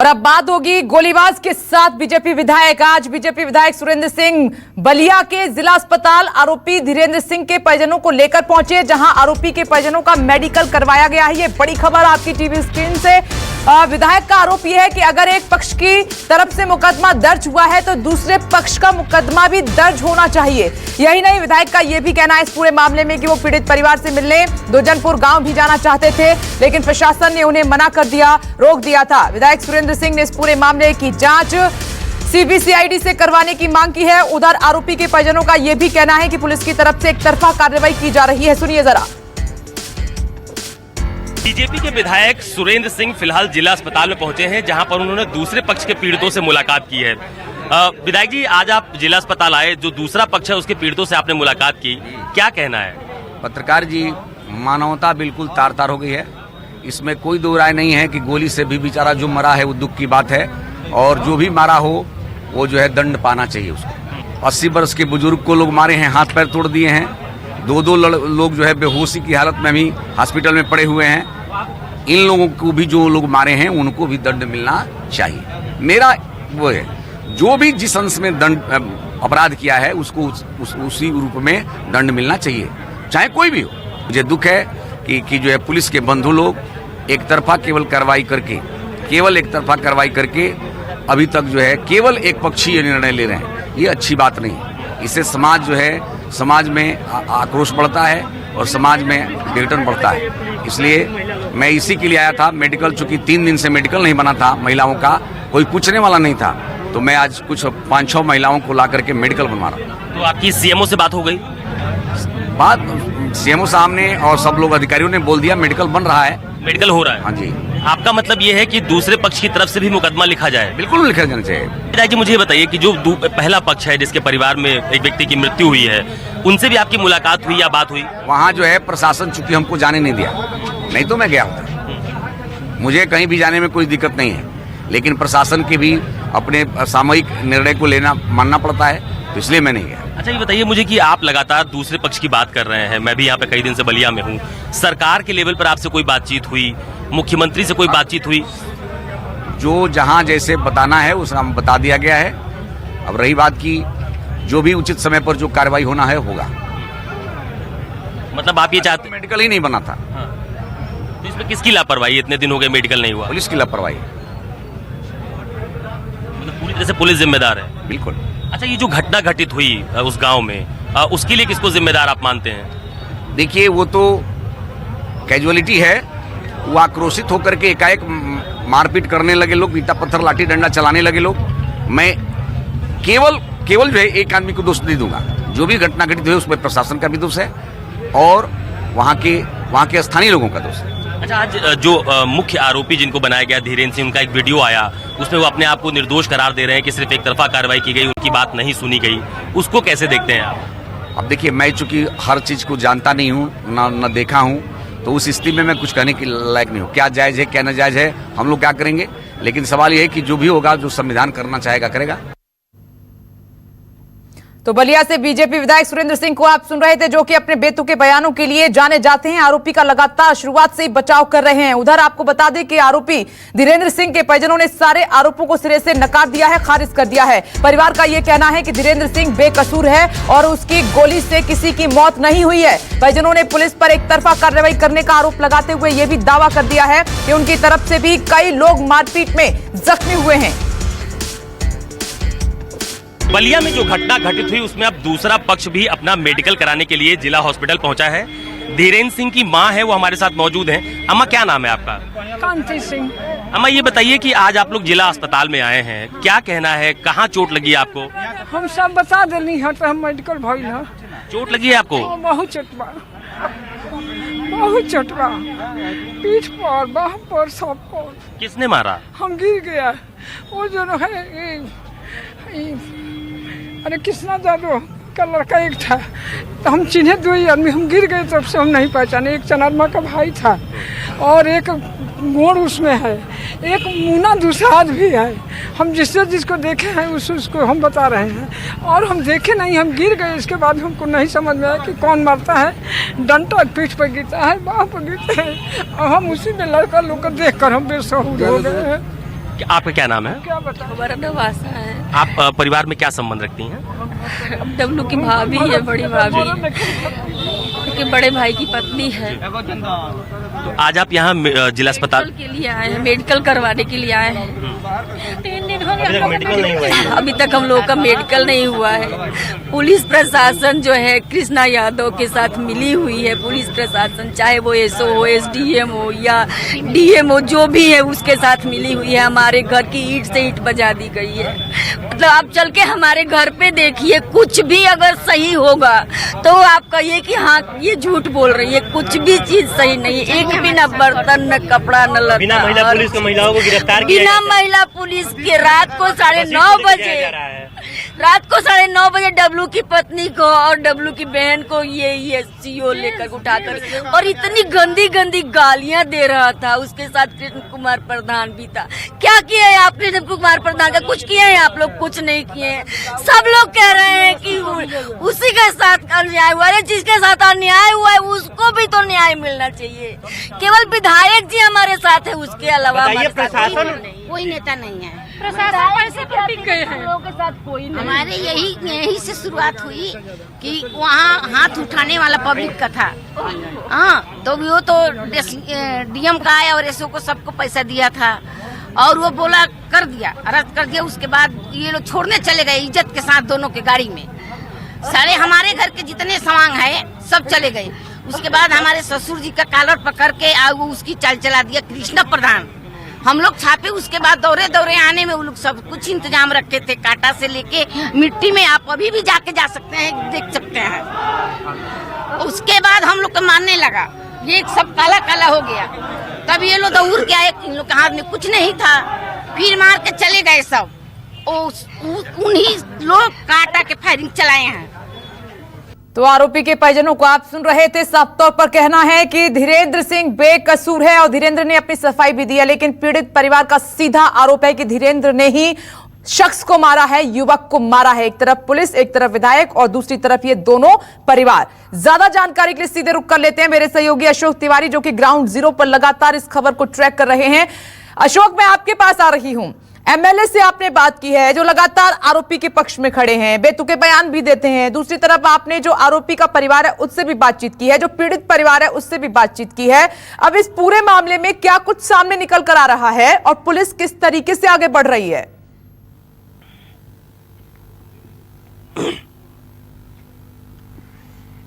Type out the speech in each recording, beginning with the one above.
अब बात होगी गोलीबाज के साथ बीजेपी विधायक। आज बीजेपी विधायक सुरेंद्र सिंह बलिया के जिला अस्पताल आरोपी धीरेन्द्र सिंह के परिजनों को लेकर पहुंचे, जहां आरोपी के परिजनों का मेडिकल करवाया गया है। ये बड़ी खबर आपकी टीवी स्क्रीन से। विधायक का आरोप यह है कि अगर एक पक्ष की तरफ से मुकदमा दर्ज हुआ है तो दूसरे पक्ष का मुकदमा भी दर्ज होना चाहिए। यही नहीं, विधायक का यह भी कहना है इस पूरे मामले में कि वो पीड़ित परिवार से मिलने दुर्जनपुर गांव भी जाना चाहते थे, लेकिन प्रशासन ने उन्हें मना कर दिया, रोक दिया था। विधायक सुरेंद्र सिंह ने इस पूरे मामले की जांच सीबीसीआईडी से करवाने की मांग की है। उधर आरोपी के परिजनों का यह भी कहना है कि पुलिस की तरफ से एक तरफा कार्रवाई की जा रही है। सुनिए जरा। बीजेपी के विधायक सुरेंद्र सिंह फिलहाल जिला अस्पताल में पहुंचे हैं, जहां पर उन्होंने दूसरे पक्ष के पीड़ितों से मुलाकात की है। विधायक जी, आज आप जिला अस्पताल आए, जो दूसरा पक्ष है उसके पीड़ितों से आपने मुलाकात की, क्या कहना है? पत्रकार जी, मानवता बिल्कुल तार तार हो गई है। इसमें कोई दो राय नहीं है कि गोली से भी बेचारा जो मरा है वो दुख की बात है, और जो भी मारा हो वो जो है दंड पाना चाहिए उसको। 80 वर्ष के बुजुर्ग को लोग मारे हैं, हाथ पैर तोड़ दिए हैं, दो लोग जो है बेहोशी की हालत में भी हॉस्पिटल में पड़े हुए हैं। इन लोगों को भी, जो लोग मारे हैं उनको भी दंड मिलना चाहिए। मेरा वो है, जो भी जिस अंश में दंड अपराध किया है उसको उसी रूप में दंड मिलना चाहिए, चाहे कोई भी हो। मुझे दुख है कि जो है पुलिस के बंधु लोग एक तरफा केवल एक तरफा कार्रवाई करके अभी तक जो है केवल एक पक्षीय निर्णय ले रहे हैं। ये अच्छी बात नहीं। इससे समाज में आक्रोश बढ़ता है और समाज में विघटन बढ़ता है। इसलिए मैं इसी के लिए आया था। मेडिकल, चूंकि 3 दिन से मेडिकल नहीं बना था महिलाओं का, कोई पूछने वाला नहीं था, तो मैं आज कुछ 5-6 महिलाओं को ला करके मेडिकल बनवा रहा हूँ। तो आपकी सीएमओ से बात हो गई? बात सीएमओ साहब ने और सब लोग अधिकारियों ने बोल दिया मेडिकल बन रहा है, मेडिकल हो रहा है। हाँ जी। आपका मतलब ये है कि दूसरे पक्ष की तरफ से भी मुकदमा लिखा जाए? बिल्कुल लिखा जाना चाहिए। विधायक जी, मुझे ये बताइए कि जो पहला पक्ष है जिसके परिवार में एक व्यक्ति की मृत्यु हुई है, उनसे भी आपकी मुलाकात हुई या बात हुई? वहाँ जो है प्रशासन चूंकि हमको जाने नहीं दिया, नहीं तो मैं गया होता। मुझे कहीं भी जाने में कोई दिक्कत नहीं है, लेकिन प्रशासन के भी अपने सामूहिक निर्णय को मानना पड़ता है, तो इसलिए मैं नहीं गया। अच्छा, ये बताइए मुझे कि आप लगातार दूसरे पक्ष की बात कर रहे हैं, मैं भी यहाँ पे कई दिन से बलिया में हूँ। सरकार के लेवल पर आपसे कोई बातचीत हुई? मुख्यमंत्री से कोई बातचीत हुई? जो जहाँ जैसे बताना है उस हम बता दिया गया है। अब रही बात की, जो भी उचित समय पर जो कार्रवाई होना है होगा। मतलब आप ये चाहते? मेडिकल ही नहीं बना था। हाँ। तो इसमें किसकी लापरवाही? इतने दिन हो गए मेडिकल नहीं हुआ। पुलिस की लापरवाही। मतलब पूरी तरह से पुलिस जिम्मेदार है? बिल्कुल। अच्छा, ये जो घटना घटित हुई उस गांव में, उसके लिए किसको जिम्मेदार आप मानते हैं? देखिए, वो तो कैजुअलिटी है। वो आक्रोशित होकर के एकाएक मारपीट करने लगे लोग, ईंटा पत्थर लाठी डंडा चलाने लगे लोग। मैं केवल जो है एक आदमी को दोष नहीं दूंगा। जो भी घटना घटित हुई उसमें प्रशासन का भी दोष है और वहाँ के स्थानीय लोगों का दोष है। अच्छा, आज जो मुख्य आरोपी जिनको बनाया गया धीरेन्द्र सिंह, उनका एक वीडियो आया, उसमें वो अपने आप को निर्दोष करार दे रहे हैं कि सिर्फ एक तरफा कार्रवाई की गई, उनकी बात नहीं सुनी गई। उसको कैसे देखते हैं आप? अब देखिए, मैं चूंकि हर चीज को जानता नहीं हूँ, न देखा हूँ, तो उस स्थिति में मैं कुछ कहने के लायक नहीं हूँ। क्या जायज है क्या नाजायज है, हम लोग क्या करेंगे, लेकिन सवाल ये है कि जो भी होगा, जो संविधान करना चाहेगा करेगा। तो बलिया से बीजेपी विधायक सुरेंद्र सिंह को आप सुन रहे थे, जो कि अपने बेतुके बयानों के लिए जाने जाते हैं। आरोपी का लगातार शुरुआत से ही बचाव कर रहे हैं। उधर आपको बता दें कि आरोपी धीरेन्द्र सिंह के परिजनों ने सारे आरोपों को सिरे से नकार दिया है, खारिज कर दिया है। परिवार का यह कहना है कि धीरेन्द्र सिंह बेकसूर है और उसकी गोली से किसी की मौत नहीं हुई है। परिजनों ने पुलिस पर एक तरफा कार्रवाई करने का आरोप लगाते हुए यह भी दावा कर दिया है कि उनकी तरफ से भी कई लोग मारपीट में जख्मी हुए हैं। बलिया में जो घटना घटित हुई उसमें अब दूसरा पक्ष भी अपना मेडिकल कराने के लिए जिला हॉस्पिटल पहुंचा है। धीरेन्द्र सिंह की मां है, वो हमारे साथ मौजूद हैं। अम्मा, क्या नाम है आपका? कांति सिंह। अम्मा, ये बताइए कि आज आप लोग जिला अस्पताल में आए हैं, क्या कहना है, कहाँ चोट लगी आपको? हम सब बता देनी है, तो हम मेडिकल भइल है। चोट लगी है आपको? बहुत चोटबा, बहुत चोटबा, पीठ पर, बाह पर, सब पर। किसने मारा? हम गिर गया। वो जो है अरे कृष्णा जादव का लड़का एक था, तो हम चिन्हे 2 ही आदमी, हम गिर गए, तब से हम नहीं पहचाने। एक चनारमा का भाई था और एक गोड़ उसमें है, एक मुना दूसरा आदमी है। हम जिसको देखे हैं उसको हम बता रहे हैं, और हम देखे नहीं, हम गिर गए। इसके बाद हमको नहीं समझ में आया कि कौन मारता है। डंटा पीठ पर गिरता है, बाह पर गिरता है, और हम उसी में लड़का लोग को देख कर हम बेसहुर हो गए हैं। आपका क्या नाम है? हमारा नवासा है। आप परिवार में क्या संबंध रखती हैं? अब डब्लू की भाभी है, बड़ी भाभी, उनके बड़े भाई की पत्नी है। तो आज आप यहाँ जिला अस्पताल के लिए आए हैं, मेडिकल करवाने के लिए आए हैं। 3 दिन हो गए, मेडिकल नहीं हुआ है। अभी तक हम लोगों का मेडिकल नहीं हुआ है। पुलिस प्रशासन जो है कृष्णा यादव के साथ मिली हुई है। पुलिस प्रशासन चाहे वो एसओ हो, एसडीएम हो या डीएम हो, जो भी है उसके साथ मिली हुई है। हमारे घर की ईंट से ईंट बजा दी गई है। मतलब आप चल के हमारे घर पे देखिए, कुछ भी अगर सही होगा तो आप कहिए कि हाँ ये झूठ बोल रही है। कुछ भी चीज सही नहीं है, एक भी न बर्तन, न कपड़ा, न लता। बिना महिला पुलिस को महिलाओं को गिरफ्तार किया बिना महिला पुलिस के रात को 9:30 बजे डब्लू की पत्नी को और डब्लू की बहन को ये सीओ लेकर उठाकर, और इतनी गंदी गंदी गालियां दे रहा था। उसके साथ कृष्ण कुमार प्रधान भी था। क्या किया है आप कृष्ण कुमार प्रधान का? कुछ किए हैं आप लोग? कुछ नहीं किए हैं। सब लोग कह रहे हैं कि उसी के साथ अन्याय हुआ है। जिसके साथ अन्याय हुआ है उसको भी तो न्याय मिलना चाहिए। केवल विधायक जी हमारे साथ है, उसके अलावा कोई नेता नहीं है। प्रशासन पैसे पर टिक गए हैं। लोगों के साथ कोई नहीं। हमारे यही से शुरुआत हुई कि वहाँ हाथ उठाने वाला पब्लिक का था। हाँ, तो वो तो डीएम का आया और एसओ को सबको पैसा दिया था और वो बोला कर दिया, रद्द कर दिया। उसके बाद ये लोग छोड़ने चले गए इज्जत के साथ, दोनों के गाड़ी में। सारे हमारे घर के जितने सामान है सब चले गए। उसके बाद हमारे ससुर जी का कॉलर पकड़ के उसकी चाल चला दिया कृष्णा प्रधान। हम लोग छापे। उसके बाद दौरे दौरे आने में वो लोग सब कुछ इंतजाम रखे थे, कांटा से लेके मिट्टी में। आप अभी भी जाके जा सकते हैं, देख सकते हैं। उसके बाद हम लोग को मानने लगा, ये सब काला काला हो गया। तब ये लोग दौड़ के आए, इन लोग के हाथ में कुछ नहीं था, फिर मार के चले गए सब। उन्हीं लोग कांटा के फायरिंग चलाए हैं। तो आरोपी के परिजनों को आप सुन रहे थे। साफ तौर पर कहना है कि धीरेन्द्र सिंह बेकसूर है और धीरेन्द्र ने अपनी सफाई भी दी है, लेकिन पीड़ित परिवार का सीधा आरोप है कि धीरेन्द्र ने ही शख्स को मारा है, युवक को मारा है। एक तरफ पुलिस, एक तरफ विधायक और दूसरी तरफ ये दोनों परिवार। ज्यादा जानकारी के लिए सीधे रुक कर लेते हैं मेरे सहयोगी अशोक तिवारी, जो कि ग्राउंड जीरो पर लगातार इस खबर को ट्रैक कर रहे हैं। अशोक, मैं आपके पास आ रही हूं। एमएलए से आपने बात की है, जो लगातार आरोपी के पक्ष में खड़े हैं, बेतुके बयान भी देते हैं। दूसरी तरफ आपने जो आरोपी का परिवार है उससे भी बातचीत की है, जो पीड़ित परिवार है उससे भी बातचीत की है। अब इस पूरे मामले में क्या कुछ सामने निकल कर आ रहा है और पुलिस किस तरीके से आगे बढ़ रही है?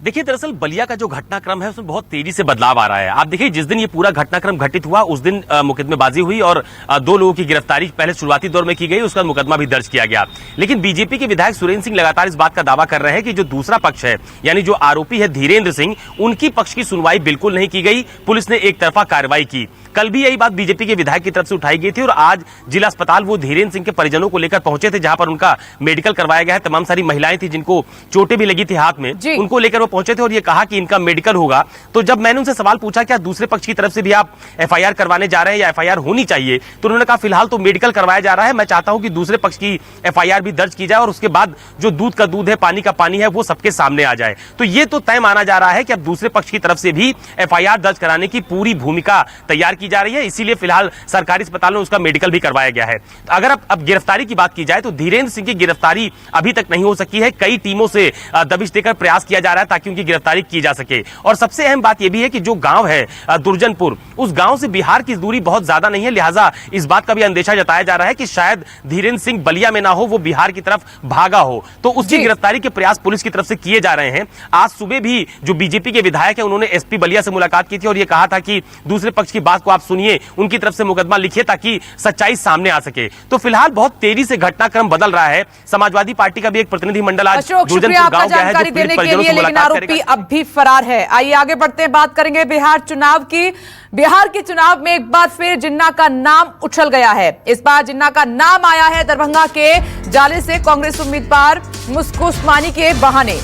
देखिए, दरअसल बलिया का जो घटनाक्रम है उसमें बहुत तेजी से बदलाव आ रहा है। आप देखिए, जिस दिन ये पूरा घटनाक्रम घटित हुआ उस दिन मुकदमेबाजी हुई और 2 लोगों की गिरफ्तारी पहले शुरुआती दौर में की गई, उसका मुकदमा भी दर्ज किया गया। लेकिन बीजेपी के विधायक सुरेंद्र सिंह लगातार इस बात का दावा कर रहे हैं कि जो दूसरा पक्ष है, यानी जो आरोपी है धीरेन्द्र सिंह, उनकी पक्ष की सुनवाई बिल्कुल नहीं की गई। पुलिस ने एक तरफा कार्रवाई की। कल भी यही बात बीजेपी के विधायक की तरफ से उठाई गई थी और आज जिला अस्पताल वो धीरेन्द्र सिंह के परिजनों को लेकर पहुंचे थे, जहां पर उनका मेडिकल करवाया गया है। तमाम सारी महिलाएं थी जिनको चोटें भी लगी थी हाथ में, उनको लेकर वो पहुंचे थे और ये कहा कि इनका मेडिकल होगा। तो जब मैंने उनसे सवाल पूछा क्या दूसरे पक्ष की तरफ से भी आप एफआईआर करवाने जा रहे हैं या एफआईआर होनी चाहिए, तो उन्होंने कहा फिलहाल तो मेडिकल करवाया जा रहा है, मैं चाहता हूं कि दूसरे पक्ष की एफआईआर भी दर्ज की जाए और उसके बाद जो दूध का दूध है, पानी का पानी है, वो सबके सामने आ जाए। तो ये तो तय माना जा रहा है कि अब दूसरे पक्ष की तरफ से भी एफआईआर दर्ज कराने की पूरी भूमिका तैयार की जा रही है। इसीलिए फिलहाल सरकारी अस्पताल में उसका मेडिकल भी करवाया गया है। अगर अब गिरफ्तारी की बात की जाए तो धीरेन्द्र सिंह की गिरफ्तारी अभी तक नहीं हो सकी है। कई टीमों से दबिश देकर प्रयास किया जा रहा है ताकि उनकी गिरफ्तारी की जा सके। और सबसे अहम बात यह भी है कि जो गांव है दुर्जनपुर, उस गांव से बिहार की दूरी बहुत ज्यादा नहीं है, लिहाजा इस बात का भी अंदेशा जताया जा रहा है कि शायद धीरेन्द्र सिंह बलिया में ना हो, वो बिहार की तरफ भागा हो। तो उसकी गिरफ्तारी के प्रयास पुलिस की तरफ से किए जा रहे हैं। आज सुबह भी जो बीजेपी के विधायक है उन्होंने एसपी बलिया से मुलाकात की थी और यह कहा था कि दूसरे पक्ष की बात को आप सुनिए, उनकी तरफ से मुकदमा लिखिए ताकि सच्चाई सामने आ सके। तो फिलहाल बहुत तेजी से घटनाक्रम बदल रहा है। समाजवादी पार्टी का भी एक प्रतिनिधिमंडल आज दुर्जनपुर गांव गया है, जो पीड़ित परिजनों से मुलाकात करेगा। आरोपी अब भी फरार है। आइए आगे बढ़ते हैं, बात करेंगे बिहार चुनाव की। बिहार के चुनाव में एक बार फिर जिन्ना का नाम उछल गया है। इस बार जिन्ना का नाम आया है दरभंगा के जाले से कांग्रेस उम्मीदवार मुस्कुर उस्मानी के बहाने।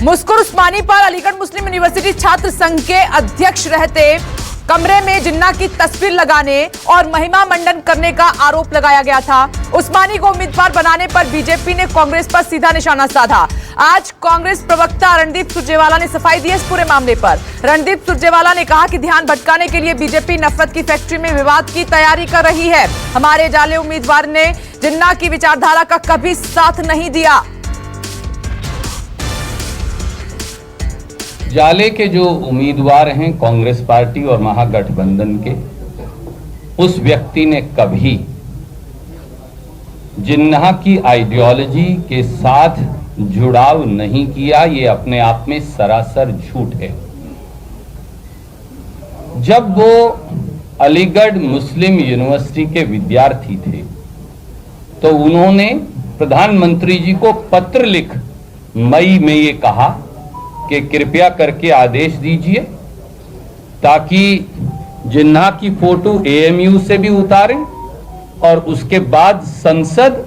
मुस्कुर उस्मानी पर अलीगढ़ मुस्लिम यूनिवर्सिटी छात्र संघ के अध्यक्ष रहते कमरे में जिन्ना की तस्वीर लगाने और महिमा मंडन करने का आरोप लगाया गया था। उस्मानी को उम्मीदवार बनाने पर बीजेपी ने कांग्रेस पर सीधा निशाना साधा। आज कांग्रेस प्रवक्ता रणदीप सुरजेवाला ने सफाई दी इस पूरे मामले पर। रणदीप सुरजेवाला ने कहा कि ध्यान भटकाने के लिए बीजेपी नफरत की फैक्ट्री में विवाद की तैयारी कर रही है। हमारे जाले उम्मीदवार ने जिन्ना की विचारधारा का कभी साथ नहीं दिया। जाले के जो उम्मीदवार हैं कांग्रेस पार्टी और महागठबंधन के, उस व्यक्ति ने कभी जिन्ना की आइडियोलॉजी के साथ जुड़ाव नहीं किया। ये अपने आप में सरासर झूठ है। जब वो अलीगढ़ मुस्लिम यूनिवर्सिटी के विद्यार्थी थे तो उन्होंने प्रधानमंत्री जी को पत्र लिख मई में ये कहा कि कृपया करके आदेश दीजिए ताकि जिन्ना की फोटो एएमयू से भी उतारें और उसके बाद संसद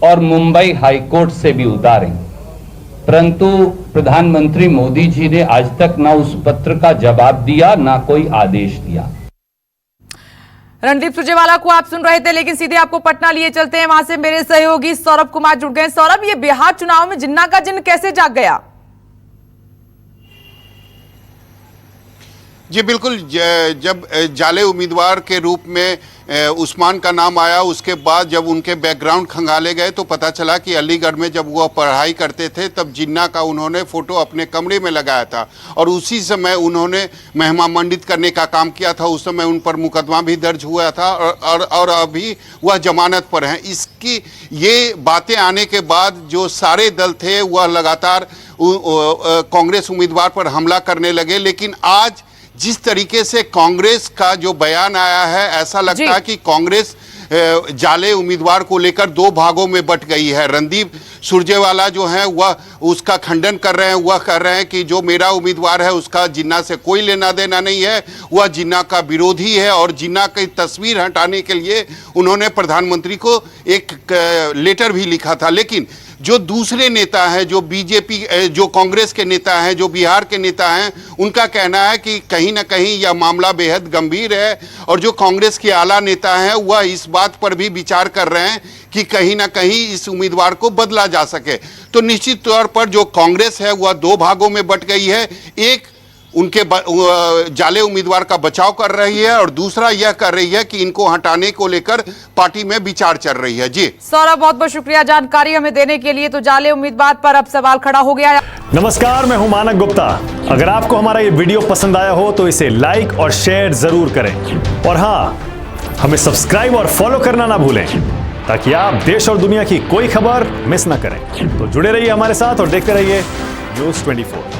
और मुंबई हाईकोर्ट से भी उतारें। परंतु प्रधानमंत्री मोदी जी ने आज तक ना उस पत्र का जवाब दिया, ना कोई आदेश दिया। रणदीप सुरजेवाला को आप सुन रहे थे, लेकिन सीधे आपको पटना लिए चलते हैं। वहां से मेरे सहयोगी सौरभ कुमार जुड़ गए। सौरभ, ये बिहार चुनाव में जिन्ना का जिन्न कैसे जाग गया? जी बिल्कुल, जब जाले उम्मीदवार के रूप में उस्मान का नाम आया, उसके बाद जब उनके बैकग्राउंड खंगाले गए तो पता चला कि अलीगढ़ में जब वह पढ़ाई करते थे तब जिन्ना का उन्होंने फोटो अपने कमरे में लगाया था और उसी समय उन्होंने महिमा मंडित करने का काम किया था। उस समय उन पर मुकदमा भी दर्ज हुआ था और अभी वह जमानत पर हैं। इसकी ये बातें आने के बाद जो सारे दल थे वह लगातार कांग्रेस उम्मीदवार पर हमला करने लगे। लेकिन आज जिस तरीके से कांग्रेस का जो बयान आया है, ऐसा लगता है कि कांग्रेस जाले उम्मीदवार को लेकर दो भागों में बट गई है। रणदीप सुरजेवाला जो है वह उसका खंडन कर रहे हैं, वह कह रहे हैं कि जो मेरा उम्मीदवार है उसका जिन्ना से कोई लेना देना नहीं है, वह जिन्ना का विरोधी है और जिन्ना की तस्वीर हटाने के लिए उन्होंने प्रधानमंत्री को एक लेटर भी लिखा था। लेकिन जो दूसरे नेता हैं, जो बीजेपी, जो कांग्रेस के नेता हैं, जो बिहार के नेता हैं, उनका कहना है कि कहीं ना कहीं यह मामला बेहद गंभीर है और जो कांग्रेस के आला नेता हैं वह इस बात पर भी विचार कर रहे हैं कि कहीं ना कहीं इस उम्मीदवार को बदला जा सके। तो निश्चित तौर पर जो कांग्रेस है वह दो भागों में बट गई है। एक उनके जाले उम्मीदवार का बचाव कर रही है और दूसरा यह कर रही है कि इनको हटाने को लेकर पार्टी में विचार चल रही है। जी सौरभ, बहुत बहुत शुक्रिया जानकारी हमें देने के लिए। तो जाले उम्मीदवार पर अब सवाल खड़ा हो गया है। नमस्कार, मैं हूं मानक गुप्ता। अगर आपको हमारा ये वीडियो पसंद आया हो तो इसे लाइक और शेयर जरूर करें और हाँ, हमें सब्सक्राइब और फॉलो करना ना भूलें ताकि आप देश और दुनिया की कोई खबर मिस ना करें। तो जुड़े रहिए हमारे साथ और देखते रहिए न्यूज़ 24।